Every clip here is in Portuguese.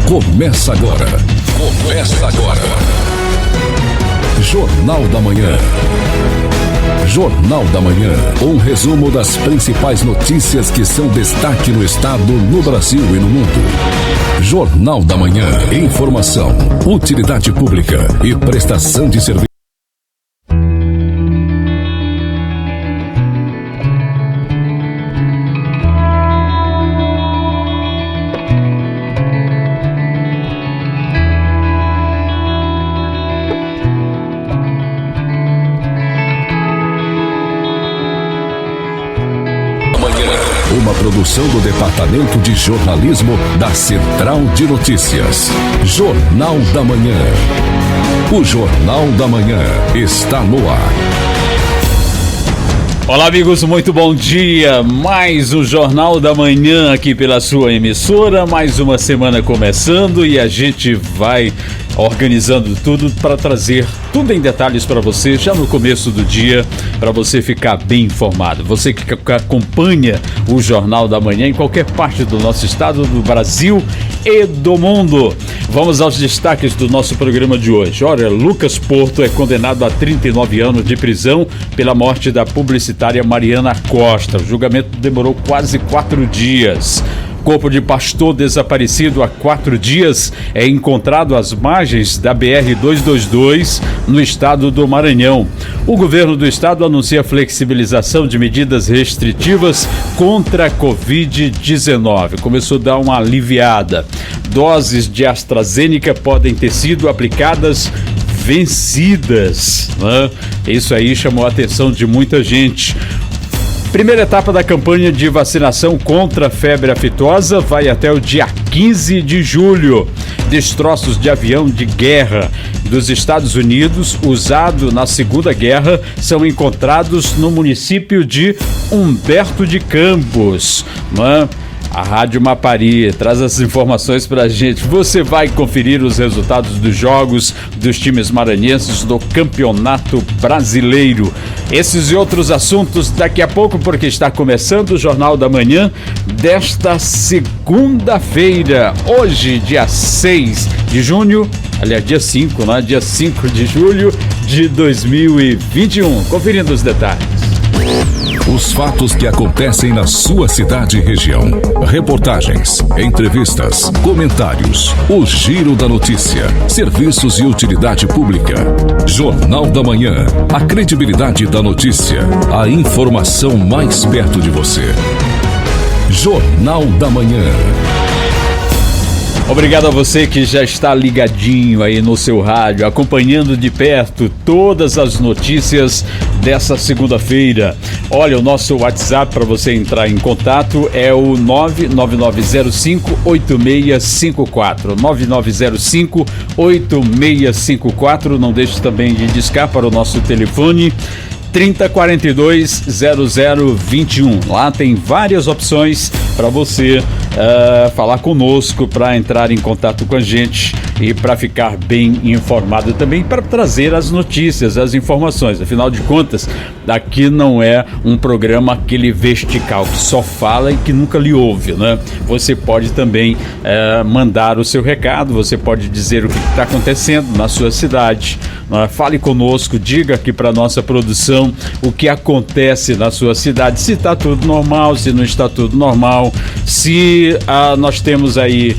Começa agora. Jornal da Manhã. Jornal da Manhã. Um resumo das principais notícias que são destaque no estado, no Brasil e no mundo. Jornal da Manhã. Informação, utilidade pública e prestação de serviço. Uma produção do Departamento de Jornalismo da Central de Notícias. Jornal da Manhã. O Jornal da Manhã está no ar. Olá, amigos, muito bom dia. Mais um Jornal da Manhã aqui pela sua emissora. Mais uma semana começando e a gente vai organizando tudo para trazer tudo em detalhes para você já no começo do dia, para você ficar bem informado. Você que acompanha o Jornal da Manhã em qualquer parte do nosso estado, do Brasil e do mundo. Vamos aos destaques do nosso programa de hoje. Olha, Lucas Porto é condenado a 39 anos de prisão pela morte da publicitária Mariana Costa. O julgamento demorou quase 4 dias. Corpo de pastor desaparecido há 4 dias é encontrado às margens da BR-222 no estado do Maranhão. O governo do estado anuncia flexibilização de medidas restritivas contra a Covid-19. Começou a dar uma aliviada. Doses de AstraZeneca podem ter sido aplicadas vencidas, né? Isso aí chamou a atenção de muita gente. Primeira etapa da campanha de vacinação contra a febre aftosa vai até o dia 15 de julho. Destroços de avião de guerra dos Estados Unidos, usado na Segunda Guerra, são encontrados no município de Humberto de Campos, né? A Rádio Mapari traz as informações pra gente. Você vai conferir os resultados dos jogos dos times maranhenses do Campeonato Brasileiro. Esses e outros assuntos daqui a pouco, porque está começando o Jornal da Manhã desta segunda-feira. Hoje, dia 6 de junho, aliás, dia 5, né? Dia 5 de julho de 2021. Conferindo os detalhes. Os fatos que acontecem na sua cidade e região. Reportagens, entrevistas, comentários. O Giro da Notícia. Serviços e utilidade pública. Jornal da Manhã. A credibilidade da notícia. A informação mais perto de você. Jornal da Manhã. Obrigado a você que já está ligadinho aí no seu rádio, acompanhando de perto todas as notícias dessa segunda-feira. Olha, o nosso WhatsApp para você entrar em contato é o 99905-8654. 9905-8654. Não deixe também de discar para o nosso telefone 3042-0021. Lá tem várias opções para você falar conosco, para entrar em contato com a gente e para ficar bem informado também, para trazer as notícias, as informações. Afinal de contas, aqui não é um programa aquele vertical que só fala e que nunca lhe ouve, né? Você pode também mandar o seu recado, você pode dizer o que está acontecendo na sua cidade, né? Fale conosco, diga aqui para nossa produção o que acontece na sua cidade, se está tudo normal, se não está tudo normal, se nós temos aí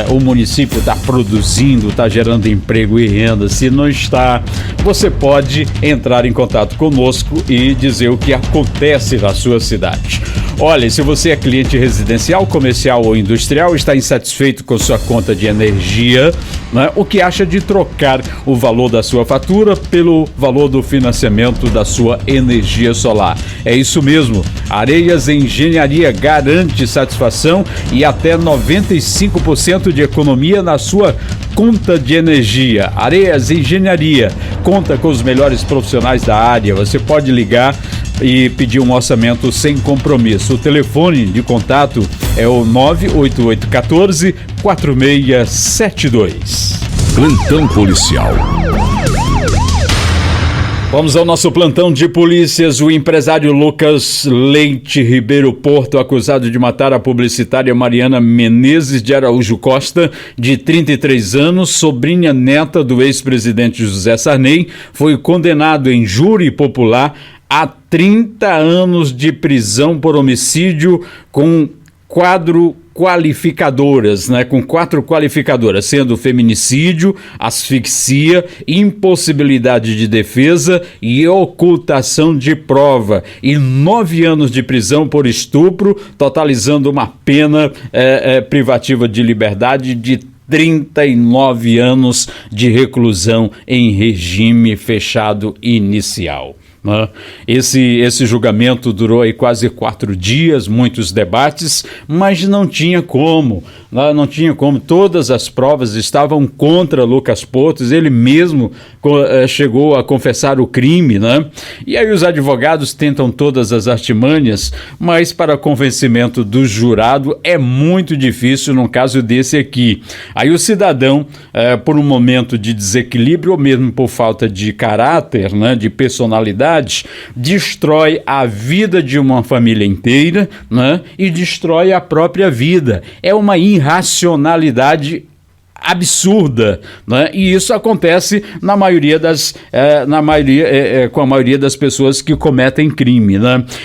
o município está produzindo, está gerando emprego e renda. Se não está, você pode entrar em contato conosco e dizer o que acontece na sua cidade. Olha, se você é cliente residencial, comercial ou industrial, está insatisfeito com sua conta de energia, né? O que acha de trocar o valor da sua fatura pelo valor do financiamento da sua energia solar? É isso mesmo. Areias Engenharia garante satisfação e até 95% de economia na sua conta de energia. Areias Engenharia conta com os melhores profissionais da área. Você pode ligar e pedir um orçamento sem compromisso. O telefone de contato é o 98814-4672. Plantão policial. Vamos ao nosso plantão de polícias. O empresário Lucas Leite Ribeiro Porto, acusado de matar a publicitária Mariana Menezes de Araújo Costa, de 33 anos, sobrinha neta do ex-presidente José Sarney, foi condenado em júri popular a 30 anos de prisão por homicídio com quatro qualificadoras, sendo feminicídio, asfixia, impossibilidade de defesa e ocultação de prova, e 9 anos de prisão por estupro, totalizando uma pena privativa de liberdade de 39 anos de reclusão em regime fechado inicial. Esse julgamento durou aí quase 4 dias, muitos debates, mas não tinha como, todas as provas estavam contra Lucas Porto, ele mesmo chegou a confessar o crime, E aí os advogados tentam todas as artimanhas, mas para convencimento do jurado é muito difícil num caso desse aqui. Aí o cidadão, por um momento de desequilíbrio ou mesmo por falta de caráter, de personalidade, destrói a vida de uma família inteira, e destrói a própria vida. É uma irracionalidade absurda, E isso acontece com a maioria das pessoas que cometem crime,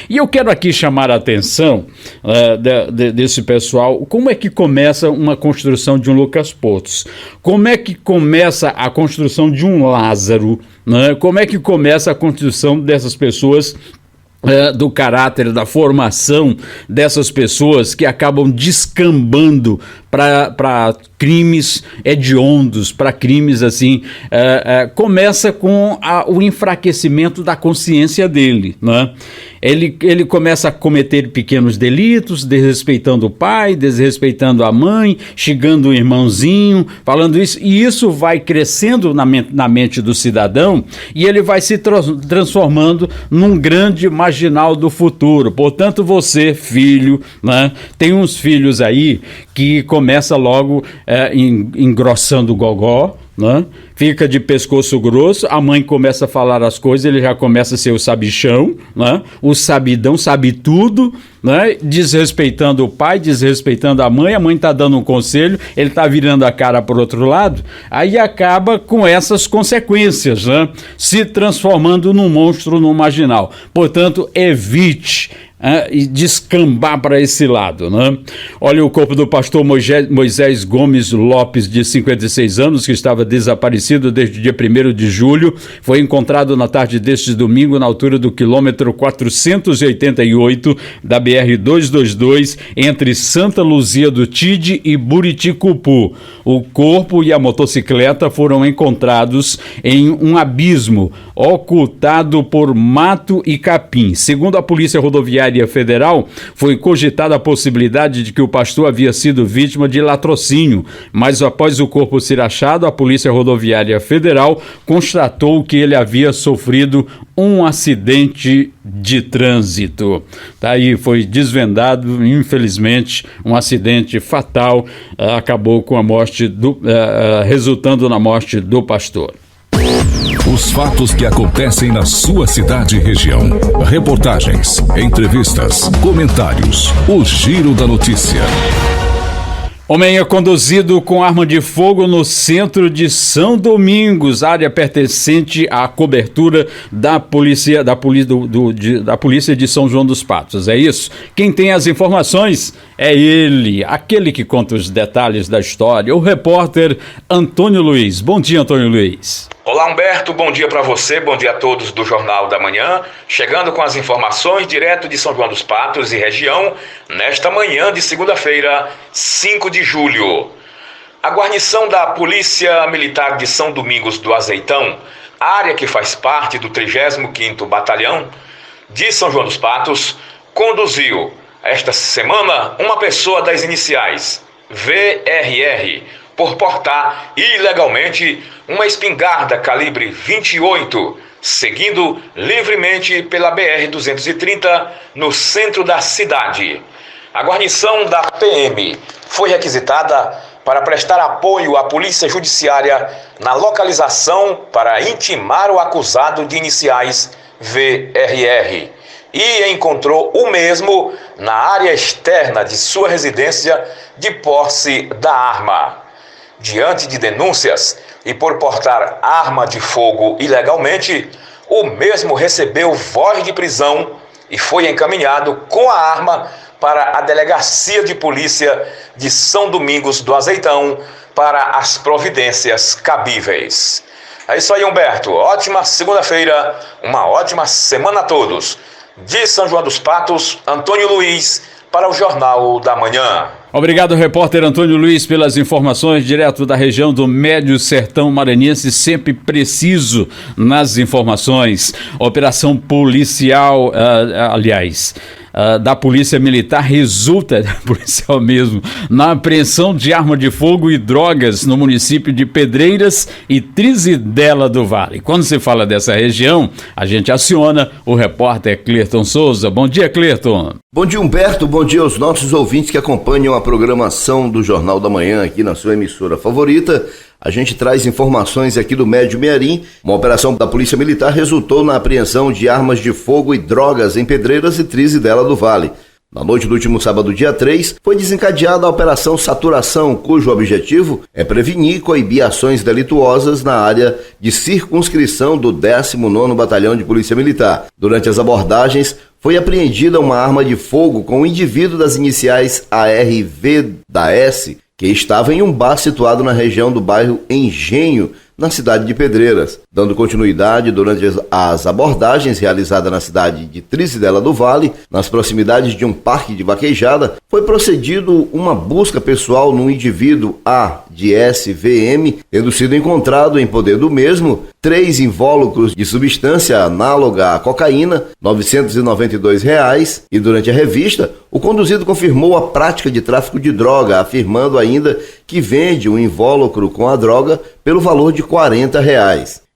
E eu quero aqui chamar a atenção desse pessoal. Como é que começa uma construção de um Lucas Porto? Como é que começa a construção de um Lázaro? Como é que começa a construção dessas pessoas, do caráter, da formação dessas pessoas que acabam descambando para crimes hediondos, para crimes assim, começa com o enfraquecimento da consciência dele, Ele começa a cometer pequenos delitos, desrespeitando o pai, desrespeitando a mãe, xingando o irmãozinho, falando isso, e isso vai crescendo na mente do cidadão, e ele vai se transformando num grande marginal do futuro. Portanto, você, filho, tem uns filhos aí que começa logo engrossando o gogó, fica de pescoço grosso, a mãe começa a falar as coisas, ele já começa a ser o sabichão, o sabidão, sabe tudo, desrespeitando o pai, desrespeitando a mãe está dando um conselho, ele está virando a cara para o outro lado, aí acaba com essas consequências, se transformando num monstro, num marginal. Portanto, evite e descambar para esse lado, Olha, o corpo do pastor Moisés Gomes Lopes, de 56 anos, que estava desaparecido desde o dia 1º de julho, foi encontrado na tarde deste domingo na altura do quilômetro 488 da BR-222, entre Santa Luzia do Tide e Buriticupu. O corpo e a motocicleta foram encontrados em um abismo ocultado por mato e capim. Segundo a Polícia Rodoviária Federal, foi cogitada a possibilidade de que o pastor havia sido vítima de latrocínio, mas após o corpo ser achado, a Polícia Rodoviária Federal constatou que ele havia sofrido um acidente de trânsito. Aí foi desvendado, infelizmente, um acidente fatal, acabou com a morte resultando na morte do pastor. Os fatos que acontecem na sua cidade e região. Reportagens, entrevistas, comentários. O Giro da Notícia. Homem é conduzido com arma de fogo no centro de São Domingos, área pertencente à cobertura da polícia de São João dos Patos. É isso? Quem tem as informações é ele, aquele que conta os detalhes da história, o repórter Antônio Luiz. Bom dia, Antônio Luiz. Olá, Humberto, bom dia para você, bom dia a todos do Jornal da Manhã, chegando com as informações direto de São João dos Patos e região, nesta manhã de segunda-feira, 5 de julho. A guarnição da Polícia Militar de São Domingos do Azeitão, área que faz parte do 35º Batalhão de São João dos Patos, conduziu esta semana uma pessoa das iniciais VRR, por portar ilegalmente uma espingarda calibre 28, seguindo livremente pela BR-230 no centro da cidade. A guarnição da PM foi requisitada para prestar apoio à Polícia Judiciária na localização para intimar o acusado de iniciais VRR e encontrou o mesmo na área externa de sua residência de posse da arma. Diante de denúncias e por portar arma de fogo ilegalmente, o mesmo recebeu voz de prisão e foi encaminhado com a arma para a Delegacia de Polícia de São Domingos do Azeitão para as providências cabíveis. É isso aí, Humberto. Ótima segunda-feira, uma ótima semana a todos. De São João dos Patos, Antônio Luiz, para o Jornal da Manhã. Obrigado, repórter Antônio Luiz, pelas informações direto da região do Médio Sertão Maranhense, sempre preciso nas informações. Operação policial, da Polícia Militar resulta, policial mesmo, na apreensão de arma de fogo e drogas no município de Pedreiras e Trizidela do Vale. Quando se fala dessa região, a gente aciona o repórter Clerton Souza. Bom dia, Clerton. Bom dia, Humberto. Bom dia aos nossos ouvintes que acompanham a programação do Jornal da Manhã aqui na sua emissora favorita. A gente traz informações aqui do Médio Mearim. Uma operação da Polícia Militar resultou na apreensão de armas de fogo e drogas em Pedreiras e Trizidela do Vale. Na noite do último sábado, dia 3, foi desencadeada a Operação Saturação, cujo objetivo é prevenir e coibir ações delituosas na área de circunscrição do 19º Batalhão de Polícia Militar. Durante as abordagens, foi apreendida uma arma de fogo com o indivíduo das iniciais ARV da S, que estava em um bar situado na região do bairro Engenho, na cidade de Pedreiras. Dando continuidade durante as abordagens realizadas na cidade de Trizidela do Vale, nas proximidades de um parque de vaquejada, foi procedido uma busca pessoal num indivíduo A de SVM, tendo sido encontrado em poder do mesmo 3 invólucros de substância análoga à cocaína, R$ 992, e durante a revista, o conduzido confirmou a prática de tráfico de droga, afirmando ainda que vende um invólucro com a droga pelo valor de R$ 40.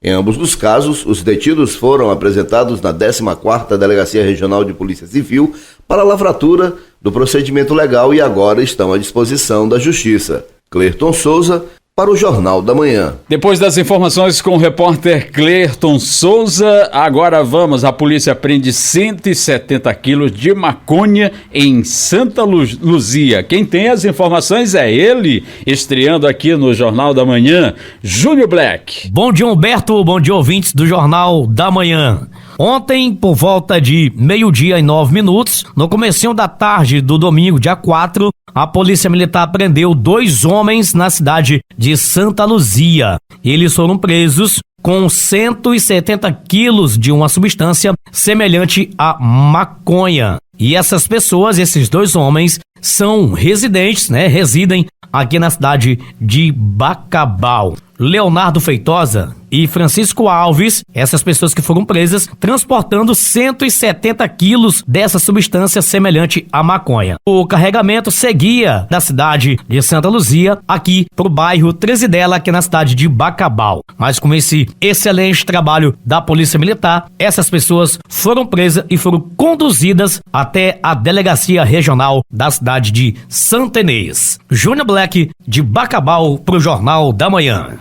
Em ambos os casos, os detidos foram apresentados na 14ª Delegacia Regional de Polícia Civil para a lavratura do procedimento legal e agora estão à disposição da Justiça. Clerton Souza, para o Jornal da Manhã. Depois das informações com o repórter Clerton Souza, agora vamos. A polícia prende 170 quilos de maconha em Santa Luzia. Quem tem as informações é ele, estreando aqui no Jornal da Manhã, Júnior Black. Bom dia, Humberto. Bom dia, ouvintes do Jornal da Manhã. Ontem, por volta de 12:09, no comecinho da tarde do domingo, dia 4, a Polícia Militar prendeu 2 homens na cidade de Santa Luzia. Eles foram presos com 170 quilos de uma substância semelhante à maconha. E essas pessoas, esses 2 homens, são residentes, residem aqui na cidade de Bacabal. Leonardo Feitosa e Francisco Alves, essas pessoas que foram presas, transportando 170 quilos dessa substância semelhante à maconha. O carregamento seguia da cidade de Santa Luzia aqui para o bairro Trizidela, aqui na cidade de Bacabal. Mas com esse excelente trabalho da Polícia Militar, essas pessoas foram presas e foram conduzidas até a Delegacia Regional da cidade de Santa Inês. Júnior Black, de Bacabal, para o Jornal da Manhã.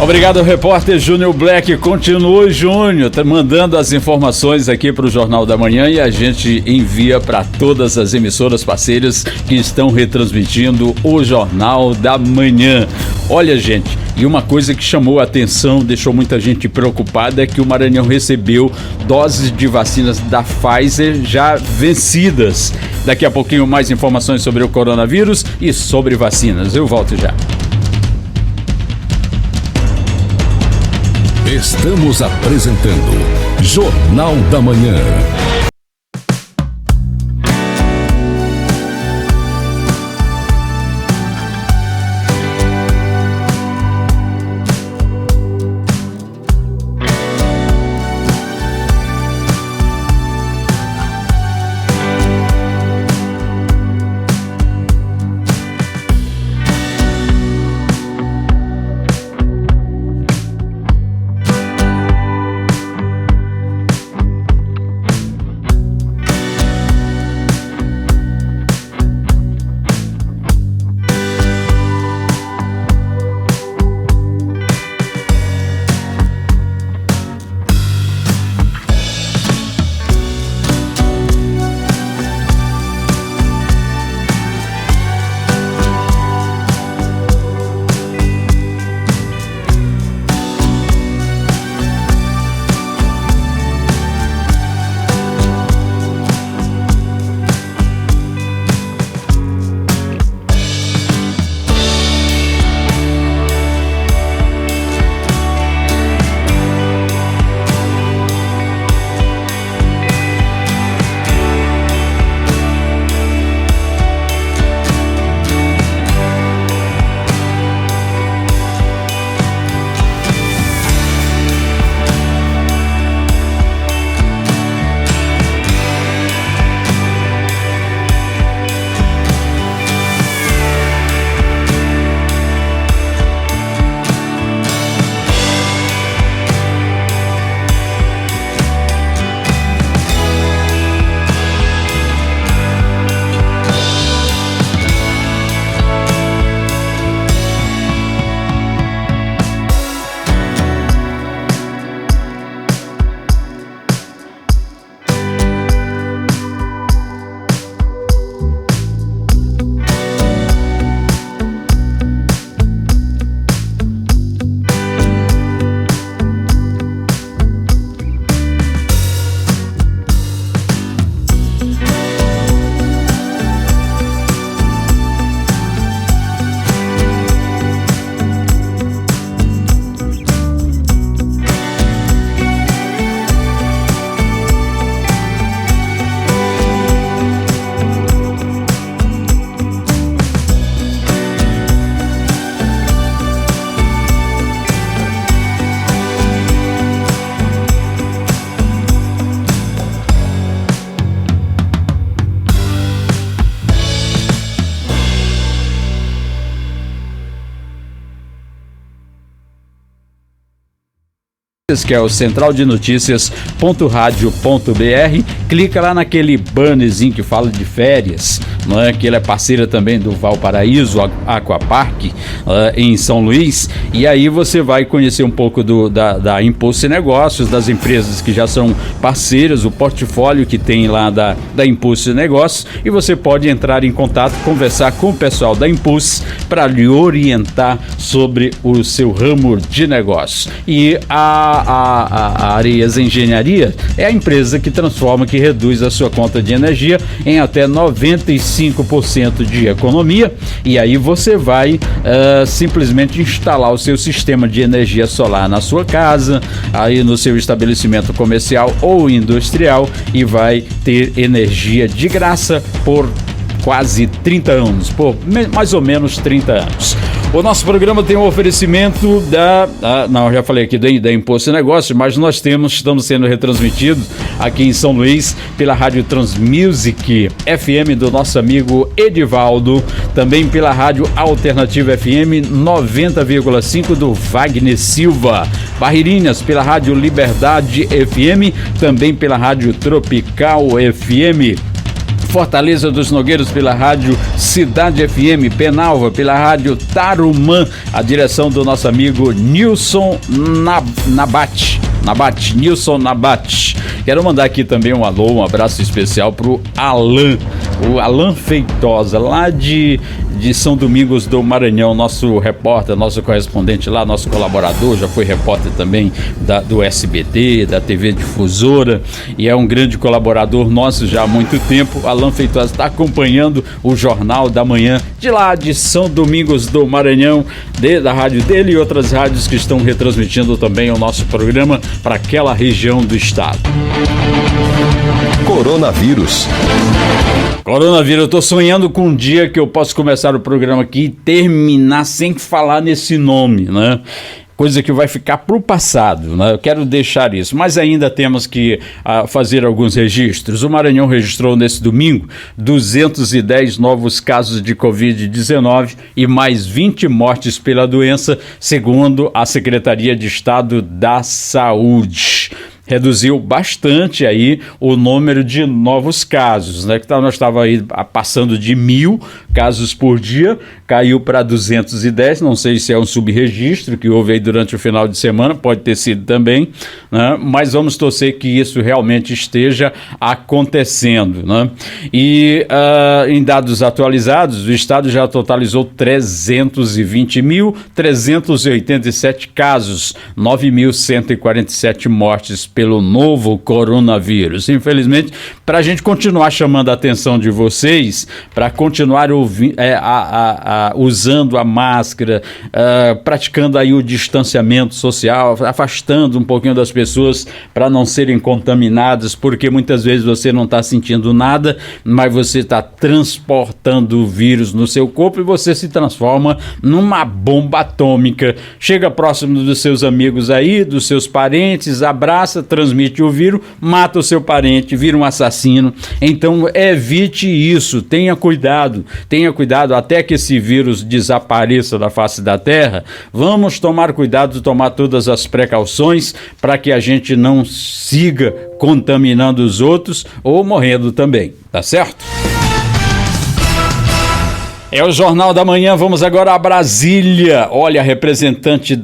Obrigado, repórter Júnior Black. Continue, Júnior, mandando as informações aqui para o Jornal da Manhã e a gente envia para todas as emissoras parceiras que estão retransmitindo o Jornal da Manhã. Olha, gente, e uma coisa que chamou a atenção, deixou muita gente preocupada, é que o Maranhão recebeu doses de vacinas da Pfizer já vencidas. Daqui a pouquinho mais informações sobre o coronavírus e sobre vacinas. Eu volto já. Estamos apresentando Jornal da Manhã. que é o centraldenoticias.radio.br. Clica lá naquele bannerzinho que fala de férias, não é? Que ele é parceira também do Valparaíso Aquapark, em São Luís, e aí você vai conhecer um pouco da Impulse Negócios, das empresas que já são parceiras, o portfólio que tem lá da Impulse Negócios, e você pode entrar em contato, conversar com o pessoal da Impulse para lhe orientar sobre o seu ramo de negócio. E a Areias Engenharia é a empresa que transforma, que reduz a sua conta de energia em até 95% de economia, e aí você vai simplesmente instalar o seu sistema de energia solar na sua casa, aí no seu estabelecimento comercial ou industrial, e vai ter energia de graça por quase 30 anos, por mais ou menos 30 anos. O nosso programa tem um oferecimento já falei aqui da Impulse Negócios, mas nós estamos sendo retransmitidos aqui em São Luís pela Rádio Transmusic FM do nosso amigo Edivaldo, também pela Rádio Alternativa FM 90,5 do Wagner Silva, Barreirinhas pela Rádio Liberdade FM, também pela Rádio Tropical FM, Fortaleza dos Nogueiros pela Rádio Cidade FM, Penalva pela Rádio Tarumã, a direção do nosso amigo Nilson Nabate, Nilson Nabate. Quero mandar aqui também um alô, um abraço especial pro o Alan Feitosa, lá de São Domingos do Maranhão, nosso repórter, nosso correspondente lá, nosso colaborador, já foi repórter também do SBT, da TV Difusora, e é um grande colaborador nosso já há muito tempo. Alan Feitosa está acompanhando o Jornal da Manhã de lá de São Domingos do Maranhão, da rádio dele e outras rádios que estão retransmitindo também o nosso programa para aquela região do estado. Coronavírus, eu tô sonhando com um dia que eu posso começar o programa aqui e terminar sem falar nesse nome, né? Coisa que vai ficar pro passado, né? Eu quero deixar isso, mas ainda temos que fazer alguns registros. O Maranhão registrou nesse domingo 210 novos casos de Covid-19 e mais 20 mortes pela doença, segundo a Secretaria de Estado da Saúde. Reduziu bastante aí o número de novos casos, né? Nós estávamos aí passando de 1.000 casos por dia, caiu para 210, não sei se é um subregistro que houve aí durante o final de semana, pode ter sido também, né? Mas vamos torcer que isso realmente esteja acontecendo, né? E em dados atualizados, o estado já totalizou 320.387 casos, 9.147 mortes pelo novo coronavírus. Infelizmente, para a gente continuar chamando a atenção de vocês, para continuar usando a máscara, praticando aí o distanciamento social, afastando um pouquinho das pessoas para não serem contaminadas, porque muitas vezes você não está sentindo nada, mas você está transportando o vírus no seu corpo e você se transforma numa bomba atômica. Chega próximo dos seus amigos aí, dos seus parentes, abraça, transmite o vírus, mata o seu parente, vira um assassino. Então evite isso, tenha cuidado até que esse vírus desapareça da face da terra. Vamos tomar cuidado, tomar todas as precauções para que a gente não siga contaminando os outros ou morrendo também, tá certo? É o Jornal da Manhã, vamos agora a Brasília. Olha, a representante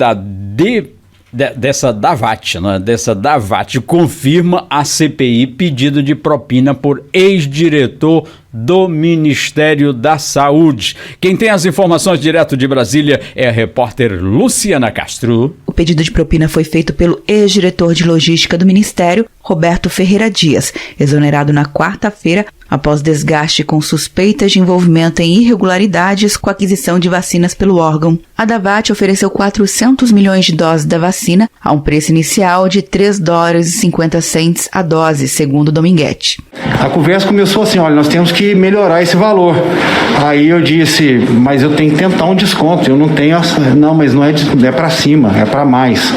dessa Davat, né? Dessa Davat confirma a CPI pedido de propina por ex-diretor do Ministério da Saúde. Quem tem as informações direto de Brasília é a repórter Luciana Castro. O pedido de propina foi feito pelo ex-diretor de logística do Ministério, Roberto Ferreira Dias, exonerado na quarta-feira após desgaste com suspeitas de envolvimento em irregularidades com a aquisição de vacinas pelo órgão. A Davat ofereceu 400 milhões de doses da vacina a um preço inicial de $3,50 a dose, segundo Dominguete. A conversa começou assim, olha, nós temos que melhorar esse valor. Aí eu disse, mas eu tenho que tentar um desconto, eu não tenho, não, mas não é para cima, é para mais.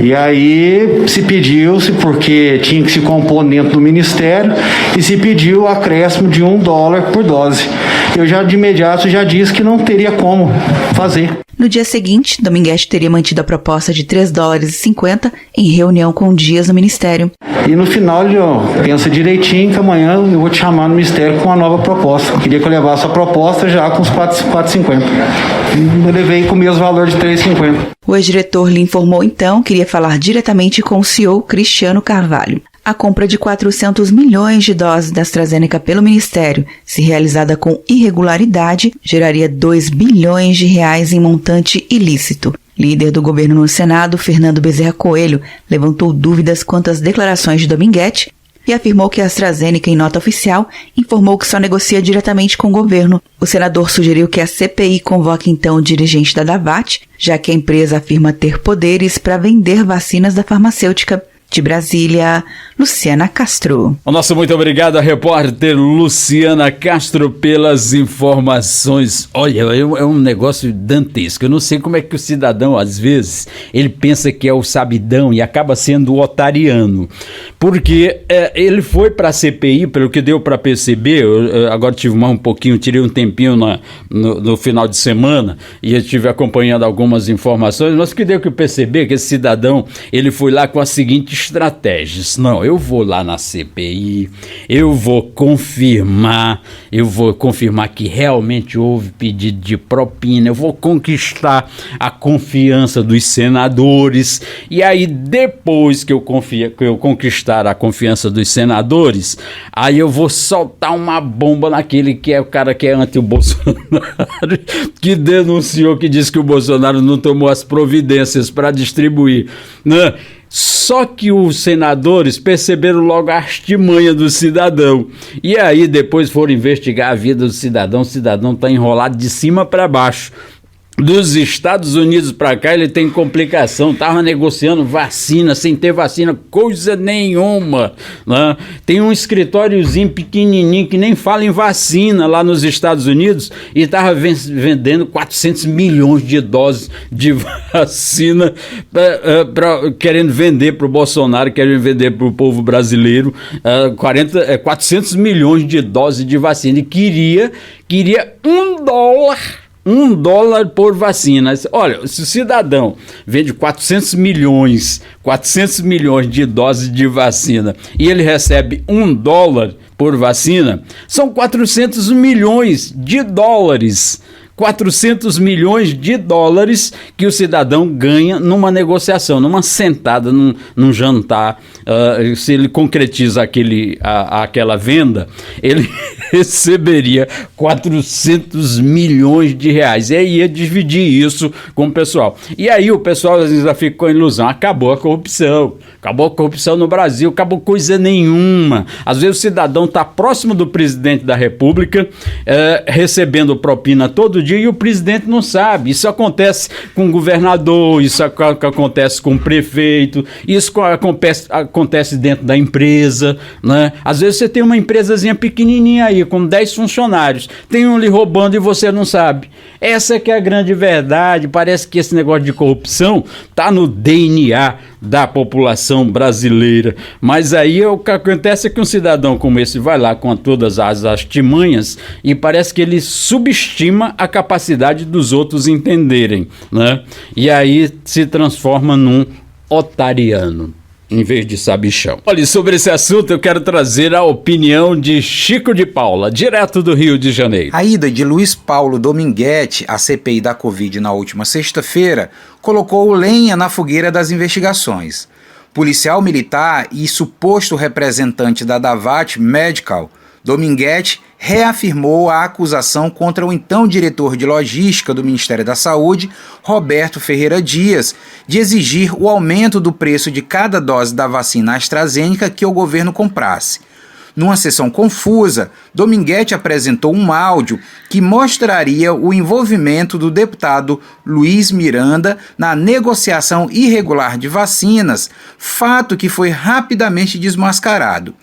E aí se pediu-se, porque tinha que se compor dentro do Ministério, e se pediu o acréscimo de $1 por dose. eu já de imediato já disse que não teria como fazer. No dia seguinte, Dominguete teria mantido a proposta de $3,50 em reunião com Dias no Ministério. E no final ele pensa direitinho que amanhã eu vou te chamar no Ministério com uma nova proposta. Eu queria que eu levasse a proposta já com os R$4,50. Eu levei com o mesmo valor de R$3,50. O ex-diretor lhe informou então que iria falar diretamente com o CEO Cristiano Carvalho. A compra de 400 milhões de doses da AstraZeneca pelo Ministério, se realizada com irregularidade, geraria R$2 bilhões em montante ilícito. Líder do governo no Senado, Fernando Bezerra Coelho, levantou dúvidas quanto às declarações de Dominguete e afirmou que a AstraZeneca, em nota oficial, informou que só negocia diretamente com o governo. O senador sugeriu que a CPI convoque então o dirigente da Davat, já que a empresa afirma ter poderes para vender vacinas da farmacêutica. De Brasília, Luciana Castro. O nosso muito obrigado à repórter Luciana Castro pelas informações. Olha, é um negócio dantesco. Eu não sei como é que o cidadão, às vezes, ele pensa que é o sabidão e acaba sendo o otariano. Porque ele foi para a CPI, pelo que deu para perceber, eu agora tive mais um pouquinho, tirei um tempinho no final de semana e eu estive acompanhando algumas informações, mas o que deu que perceber que esse cidadão, ele foi lá com a seguinte estratégias. Não, eu vou lá na CPI, eu vou confirmar que realmente houve pedido de propina, eu vou conquistar a confiança dos senadores, e aí depois que eu conquistar a confiança dos senadores, aí eu vou soltar uma bomba naquele que é o cara que é anti o Bolsonaro, que denunciou, que disse que o Bolsonaro não tomou as providências para distribuir, né? Só que os senadores perceberam logo a artimanha do cidadão. E aí depois foram investigar a vida do cidadão. O cidadão está enrolado de cima para baixo. Dos Estados Unidos para cá ele tem complicação, estava negociando vacina, sem ter vacina, coisa nenhuma, né? Tem um escritóriozinho pequenininho que nem fala em vacina lá nos Estados Unidos e estava vendendo 400 milhões de doses de vacina, querendo vender para o Bolsonaro, querendo vender para o povo brasileiro, 400 milhões de doses de vacina, e queria $1 por vacina. Olha, se o cidadão vende 400 milhões de doses de vacina e ele recebe $1 por vacina, são 400 milhões de dólares. 400 milhões de dólares que o cidadão ganha numa negociação, numa sentada, num jantar. Se ele concretiza aquela venda, ele receberia 400 milhões de reais. E aí ia dividir isso com o pessoal. E aí o pessoal às vezes já fica com a ilusão, acabou a corrupção no Brasil, acabou coisa nenhuma. Às vezes o cidadão está próximo do presidente da República, recebendo propina todo dia, e o presidente não sabe. Isso acontece com o governador, isso acontece com o prefeito, isso acontece dentro da empresa, né? Às vezes você tem uma empresazinha pequenininha aí, com 10 funcionários, tem um lhe roubando e você não sabe. Essa que é a grande verdade. Parece que esse negócio de corrupção está no DNA da população brasileira. Mas aí o que acontece é que um cidadão como esse vai lá com todas as artimanhas e parece que ele subestima a capacidade dos outros entenderem, né? E aí se transforma num otariano em vez de sabichão. Olha, sobre esse assunto eu quero trazer a opinião de Chico de Paula, direto do Rio de Janeiro. A ida de Luiz Paulo Dominguete à CPI da Covid na última sexta-feira colocou lenha na fogueira das investigações. Policial militar e suposto representante da Davat Medical, Dominguete reafirmou a acusação contra o então diretor de logística do Ministério da Saúde, Roberto Ferreira Dias, de exigir o aumento do preço de cada dose da vacina AstraZeneca que o governo comprasse. Numa sessão confusa, Dominguete apresentou um áudio que mostraria o envolvimento do deputado Luiz Miranda na negociação irregular de vacinas, fato que foi rapidamente desmascarado.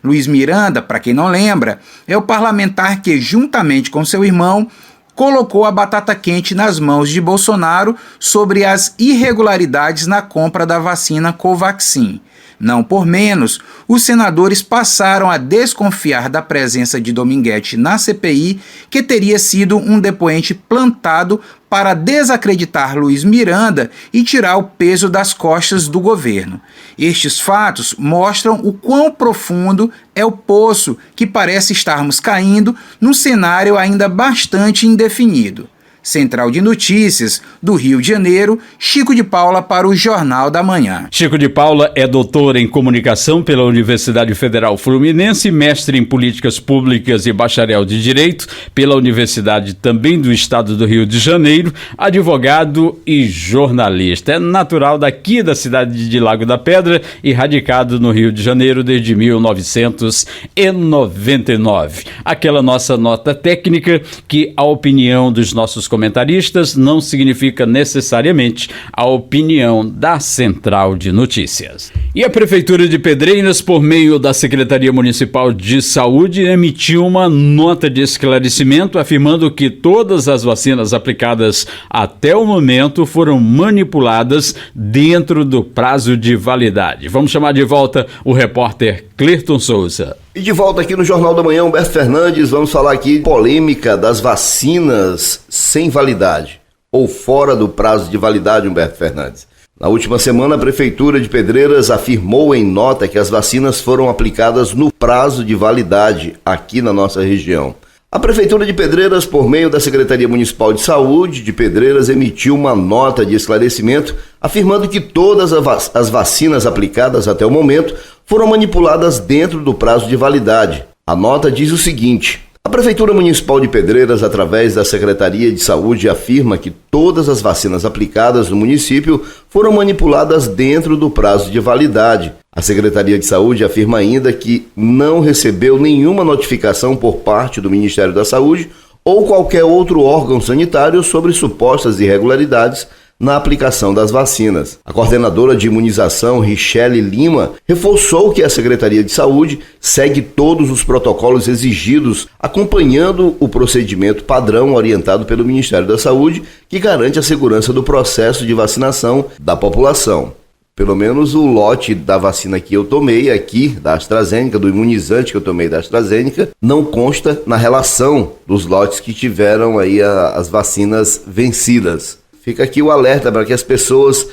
Luiz Miranda, para quem não lembra, é o parlamentar que, juntamente com seu irmão, colocou a batata quente nas mãos de Bolsonaro sobre as irregularidades na compra da vacina Covaxin. Não por menos, os senadores passaram a desconfiar da presença de Dominguete na CPI, que teria sido um depoente plantado para desacreditar Luiz Miranda e tirar o peso das costas do governo. Estes fatos mostram o quão profundo é o poço que parece estarmos caindo num cenário ainda bastante indefinido. Central de Notícias, do Rio de Janeiro, Chico de Paula para o Jornal da Manhã. Chico de Paula é doutor em comunicação pela Universidade Federal Fluminense, mestre em políticas públicas e bacharel de direito pela Universidade também do Estado do Rio de Janeiro, advogado e jornalista. É natural daqui da cidade de Lago da Pedra e radicado no Rio de Janeiro desde 1999. Aquela nossa nota técnica que a opinião dos nossos comentaristas não significa necessariamente a opinião da Central de Notícias. E a Prefeitura de Pedreiras, por meio da Secretaria Municipal de Saúde, emitiu uma nota de esclarecimento afirmando que todas as vacinas aplicadas até o momento foram manipuladas dentro do prazo de validade. Vamos chamar de volta o repórter Clerton Souza. E de volta aqui no Jornal da Manhã, Humberto Fernandes, vamos falar aqui polêmica das vacinas sem validade, ou fora do prazo de validade, Humberto Fernandes. Na última semana, a Prefeitura de Pedreiras afirmou em nota que as vacinas foram aplicadas no prazo de validade aqui na nossa região. A Prefeitura de Pedreiras, por meio da Secretaria Municipal de Saúde de Pedreiras, emitiu uma nota de esclarecimento afirmando que todas as vacinas aplicadas até o momento foram manipuladas dentro do prazo de validade. A nota diz o seguinte: a Prefeitura Municipal de Pedreiras, através da Secretaria de Saúde, afirma que todas as vacinas aplicadas no município foram manipuladas dentro do prazo de validade. A Secretaria de Saúde afirma ainda que não recebeu nenhuma notificação por parte do Ministério da Saúde ou qualquer outro órgão sanitário sobre supostas irregularidades na aplicação das vacinas. A coordenadora de imunização, Richelle Lima, reforçou que a Secretaria de Saúde segue todos os protocolos exigidos, acompanhando o procedimento padrão orientado pelo Ministério da Saúde, que garante a segurança do processo de vacinação da população. Pelo menos o lote da vacina que eu tomei aqui, da AstraZeneca, do imunizante que eu tomei da AstraZeneca, não consta na relação dos lotes que tiveram aí as vacinas vencidas. Fica aqui o alerta para que as pessoas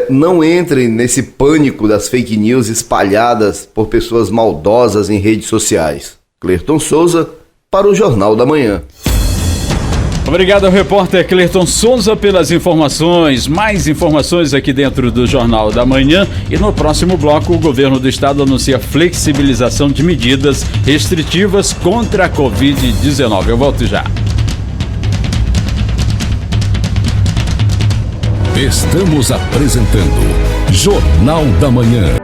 não entrem nesse pânico das fake news espalhadas por pessoas maldosas em redes sociais. Clerton Souza, para o Jornal da Manhã. Obrigado ao repórter Clerton Souza pelas informações. Mais informações aqui dentro do Jornal da Manhã. E no próximo bloco, o governo do estado anuncia flexibilização de medidas restritivas contra a Covid-19. Eu volto já. Estamos apresentando Jornal da Manhã.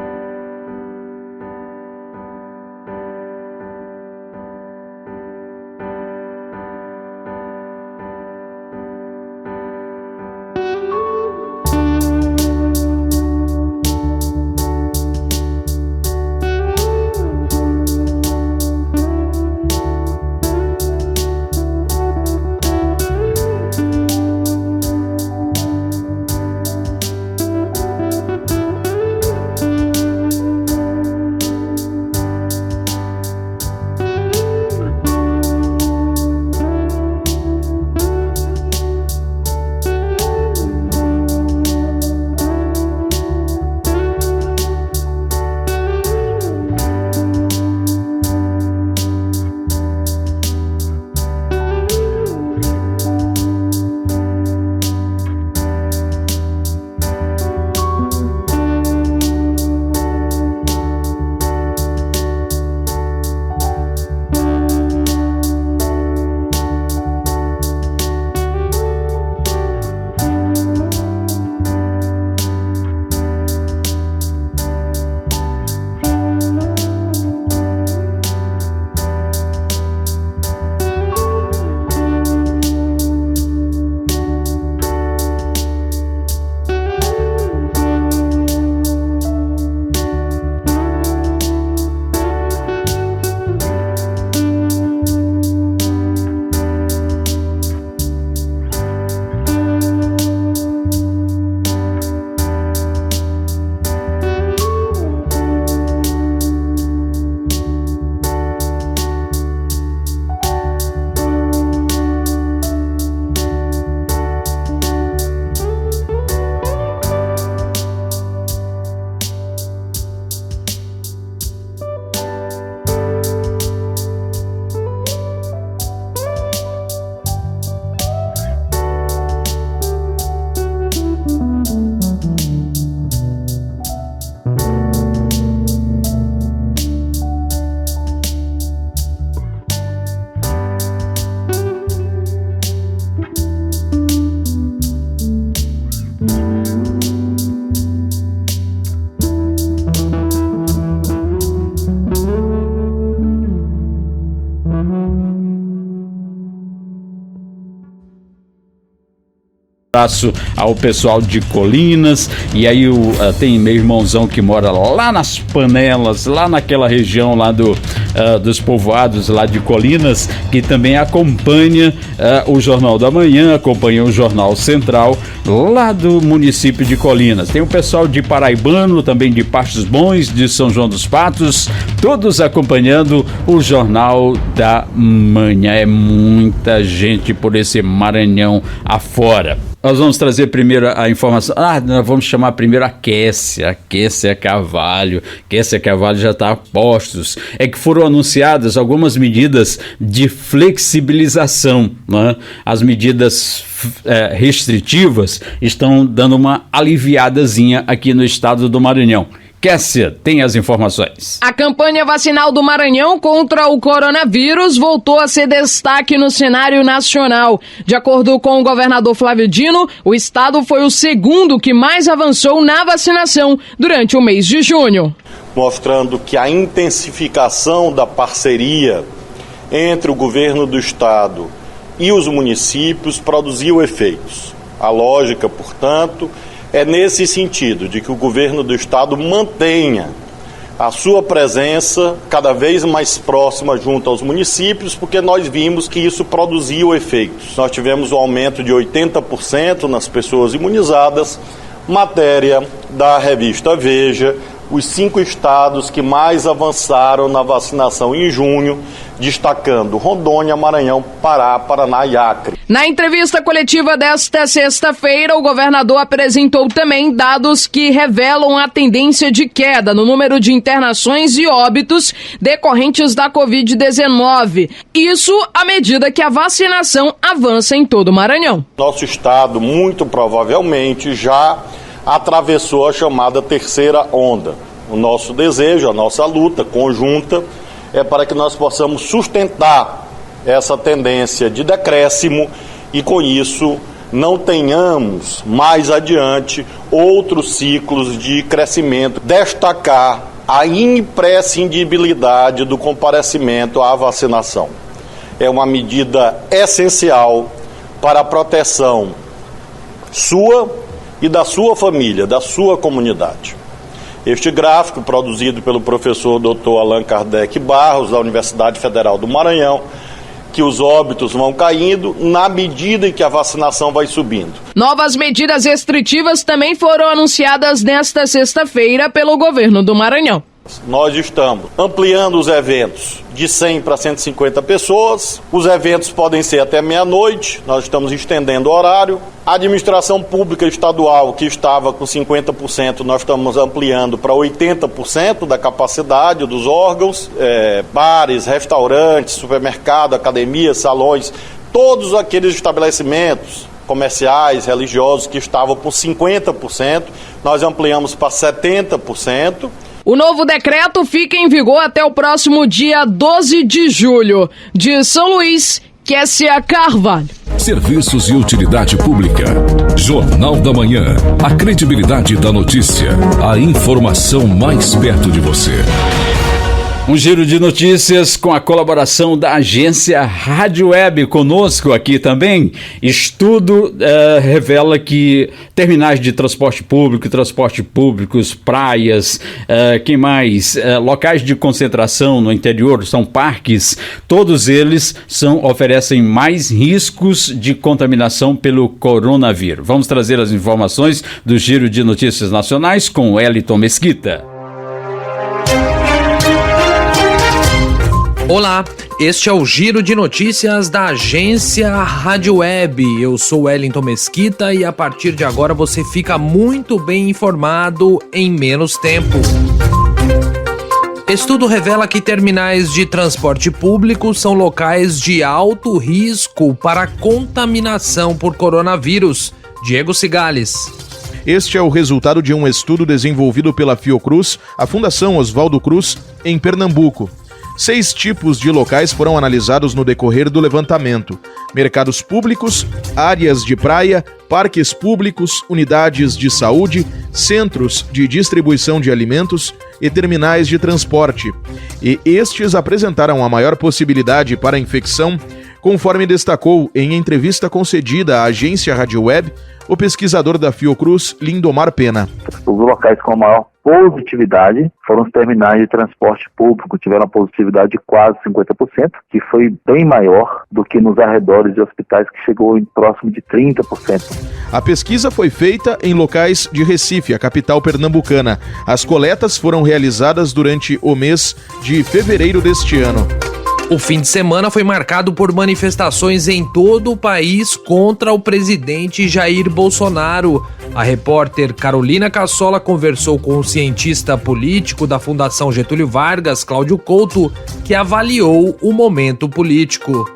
abraço ao pessoal de Colinas, e aí tem meu irmãozão que mora lá nas Panelas, lá naquela região lá dos povoados lá de Colinas, que também acompanha o Jornal da Manhã, acompanha o Jornal Central lá do município de Colinas. Tem o pessoal de Paraibano, também de Pastos Bons, de São João dos Patos, todos acompanhando o Jornal da Manhã. É muita gente por esse Maranhão afora. Nós vamos trazer primeiro a informação. Nós vamos chamar primeiro a Kessia Carvalho. Kessia Carvalho já está a postos. É que foram anunciadas algumas medidas de flexibilização, né? As medidas restritivas estão dando uma aliviadazinha aqui no estado do Maranhão. Kessia tem as informações. A campanha vacinal do Maranhão contra o coronavírus voltou a ser destaque no cenário nacional. De acordo com o governador Flávio Dino, o estado foi o segundo que mais avançou na vacinação durante o mês de junho. Mostrando que a intensificação da parceria entre o governo do estado e os municípios produziu efeitos. A lógica, portanto, é nesse sentido, de que o governo do estado mantenha a sua presença cada vez mais próxima junto aos municípios, porque nós vimos que isso produziu efeitos. Nós tivemos um aumento de 80% nas pessoas imunizadas, matéria da revista Veja, os 5 estados que mais avançaram na vacinação em junho, destacando Rondônia, Maranhão, Pará, Paraná e Acre. Na entrevista coletiva desta sexta-feira, o governador apresentou também dados que revelam a tendência de queda no número de internações e óbitos decorrentes da Covid-19. Isso à medida que a vacinação avança em todo o Maranhão. Nosso estado, muito provavelmente, já atravessou a chamada terceira onda. O nosso desejo, a nossa luta conjunta é para que nós possamos sustentar essa tendência de decréscimo e, com isso, não tenhamos mais adiante outros ciclos de crescimento. Destacar a imprescindibilidade do comparecimento à vacinação. É uma medida essencial para a proteção sua e da sua família, da sua comunidade. Este gráfico, produzido pelo professor Dr. Allan Kardec Barros, da Universidade Federal do Maranhão, que os óbitos vão caindo na medida em que a vacinação vai subindo. Novas medidas restritivas também foram anunciadas nesta sexta-feira pelo governo do Maranhão. Nós estamos ampliando os eventos de 100 para 150 pessoas. Os eventos podem ser até meia-noite. Nós estamos estendendo o horário. A administração pública estadual, que estava com 50%, nós estamos ampliando para 80% da capacidade dos órgãos. Bares, restaurantes, supermercado, academias, salões, todos aqueles estabelecimentos comerciais, religiosos que estavam por 50%, nós ampliamos para 70%. O novo decreto fica em vigor até o próximo dia 12 de julho. De São Luís, Kessia Carvalho. Serviços e utilidade pública. Jornal da Manhã. A credibilidade da notícia. A informação mais perto de você. Um giro de notícias com a colaboração da agência Rádio Web. Conosco aqui também. Estudo revela que terminais de transporte públicos, praias, quem mais? Locais de concentração no interior, são parques, todos eles oferecem mais riscos de contaminação pelo coronavírus. Vamos trazer as informações do giro de notícias nacionais com Wellington Mesquita. Olá, este é o Giro de Notícias da agência Rádio Web. Eu sou Wellington Mesquita e a partir de agora você fica muito bem informado em menos tempo. Estudo revela que terminais de transporte público são locais de alto risco para contaminação por coronavírus. Diego Cigales. Este é o resultado de um estudo desenvolvido pela Fiocruz, a Fundação Oswaldo Cruz, em Pernambuco. 6 tipos de locais foram analisados no decorrer do levantamento: mercados públicos, áreas de praia, parques públicos, unidades de saúde, centros de distribuição de alimentos e terminais de transporte. E estes apresentaram a maior possibilidade para infecção, Conforme destacou em entrevista concedida à agência Rádio Web, o pesquisador da Fiocruz, Lindomar Pena. Os locais com maior positividade foram os terminais de transporte público, tiveram uma positividade de quase 50%, que foi bem maior do que nos arredores de hospitais, que chegou em próximo de 30%. A pesquisa foi feita em locais de Recife, a capital pernambucana. As coletas foram realizadas durante o mês de fevereiro deste ano. O fim de semana foi marcado por manifestações em todo o país contra o presidente Jair Bolsonaro. A repórter Carolina Cassola conversou com o cientista político da Fundação Getúlio Vargas, Cláudio Couto, que avaliou o momento político.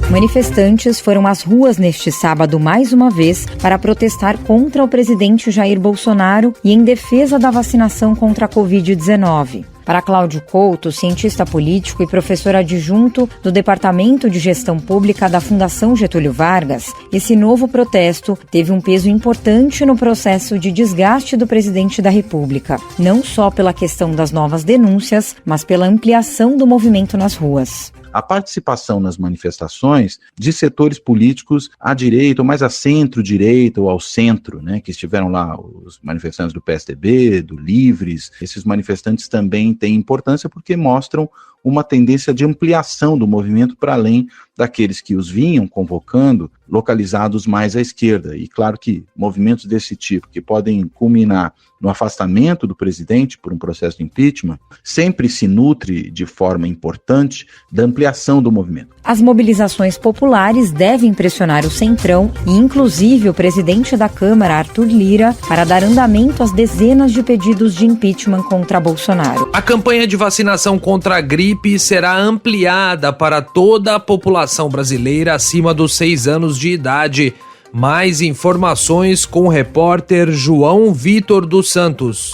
Manifestantes foram às ruas neste sábado mais uma vez para protestar contra o presidente Jair Bolsonaro e em defesa da vacinação contra a Covid-19. Para Cláudio Couto, cientista político e professor adjunto do Departamento de Gestão Pública da Fundação Getúlio Vargas, esse novo protesto teve um peso importante no processo de desgaste do presidente da República, não só pela questão das novas denúncias, mas pela ampliação do movimento nas ruas. A participação nas manifestações de setores políticos à direita, ou mais à centro-direita ou ao centro, né, que estiveram lá, os manifestantes do PSDB, do Livres, esses manifestantes também têm importância porque mostram uma tendência de ampliação do movimento para além daqueles que os vinham convocando, localizados mais à esquerda. E claro que movimentos desse tipo, que podem culminar no afastamento do presidente por um processo de impeachment, sempre se nutre de forma importante da ampliação do movimento. As mobilizações populares devem pressionar o Centrão e inclusive o presidente da Câmara, Arthur Lira, para dar andamento às dezenas de pedidos de impeachment contra Bolsonaro. A campanha de vacinação contra a gripe será ampliada para toda a população brasileira acima dos 6 anos de idade. Mais informações com o repórter João Vitor dos Santos.